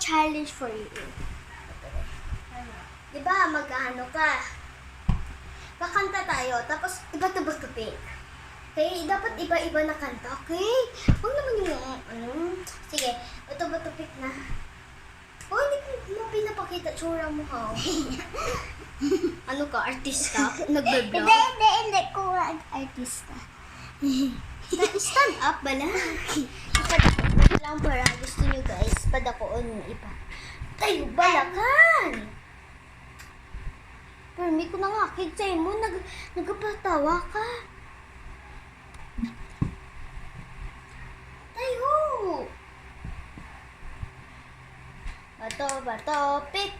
challenge for you. Diba, mag-ano ka? Kakanta tayo, tapos iba-iba topic. Okay? Dapat iba-iba na kanta, okay? Huwag naman yung, sige, iba-iba topic na. Oh, hindi mo pinapakita tsura mo, ha? Ano ka, artista? Nagbe-vlog? Hindi ko artista. Stand up, bala. Ito lang para gusto nyo guys, padakoon mo iba. Tayo, balakan! Pero hindi ko nangakit sa'yo mo, nagpatawa ka. Tayo! Bato, pick!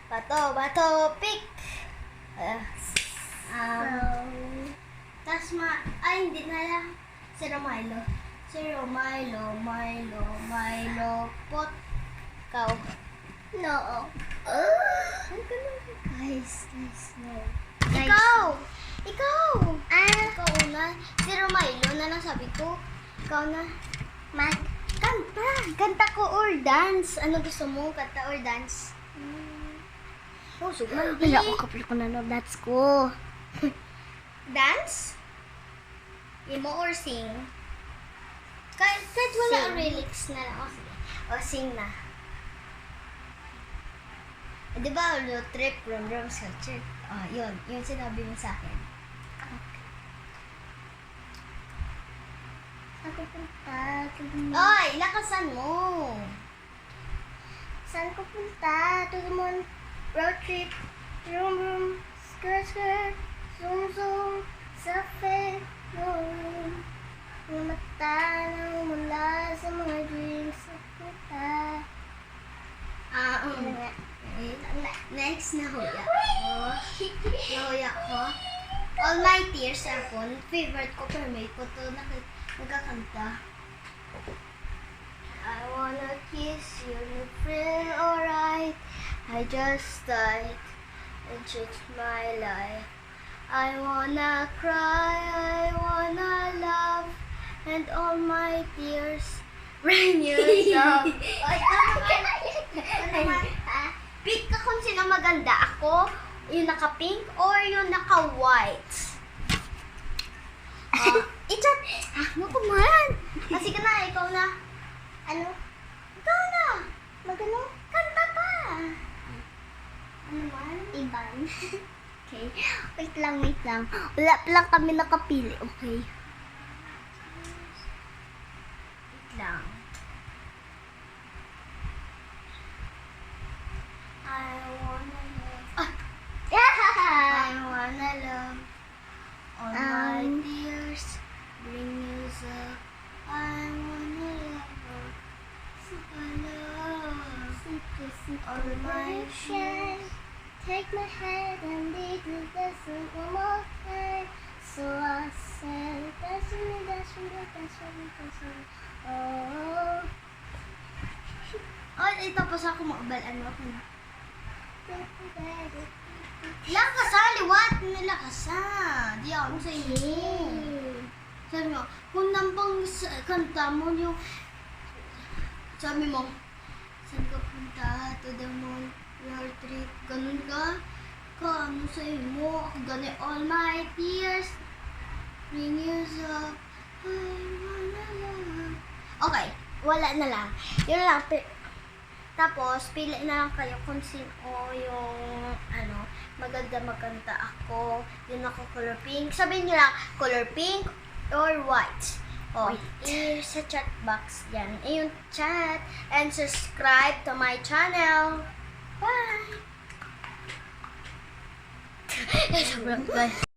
Bato, pick! Tas ay, hindi na lang. Milo, pot. Kau. No. Ay, ganun. Guys, no. Ikaw! Ah, Ikaw una. Si Milo na lang sabi ko. Ikaw na. Kanta! Kanta ko or dance. Ano gusto mo? Kanta or dance? Oh, sugman di. wala ko kapil ko na that's ko. Dance? Imo or sing? Kahit wala Sing. lyrics na lang. O, sige. O, sing na. Di ba, road trip, rum, culture? Yun. Yun sinabi mo sa akin. Ako punta. Oy, lakasan mo. Saan ko punta? To the moon. Road trip. Room. Skirt. Zoom. Safe. Room. Mata na mula sa mga dreams sa kita. Next na huya ko. Nahuya ko. All my tears ako. Favorite ko, pero may ko to nagkakanta. I wanna kiss you, you feel alright. I just died and changed my life. I wanna cry, I wanna love, and all my tears bring you love. Ay, ano naman? Pick ka kung sino maganda. Ako, yung naka-pink or yung naka-white. Ichat! Ano ko man? Kasi ka na, ikaw na. Ano? Ikaw na. Magano? Kanta pa. Ano man? Iban. Okay. Wait lang. Wala pa lang kami nakapili, okay? Wait lang. I wanna love. I wanna love. All my tears bring you up. I wanna love. All my shine. Take my hand and lead me dancing one more time. So I said, dance with me. Oh. Oh, tapos ako makabalaan mo ako na. Lakas ha, liwat nila kasa. Di ako sa inyo. Sabi mo, kung nampang kanta mo yung, sabi mo, saan ka punta? To the moon, road trip, ganun ka? Ano sa mo? Ako ganun, all my tears, bring you up, I wanna love. Okay, wala na lang. Yun lang, tapos, pili na lang kayo kung sino yung, maganda magkanta ako. Yun ako, color pink. Sabihin nyo lang, color pink or white. O, sa chat box yan. Yung chat. And subscribe to my channel. Bye!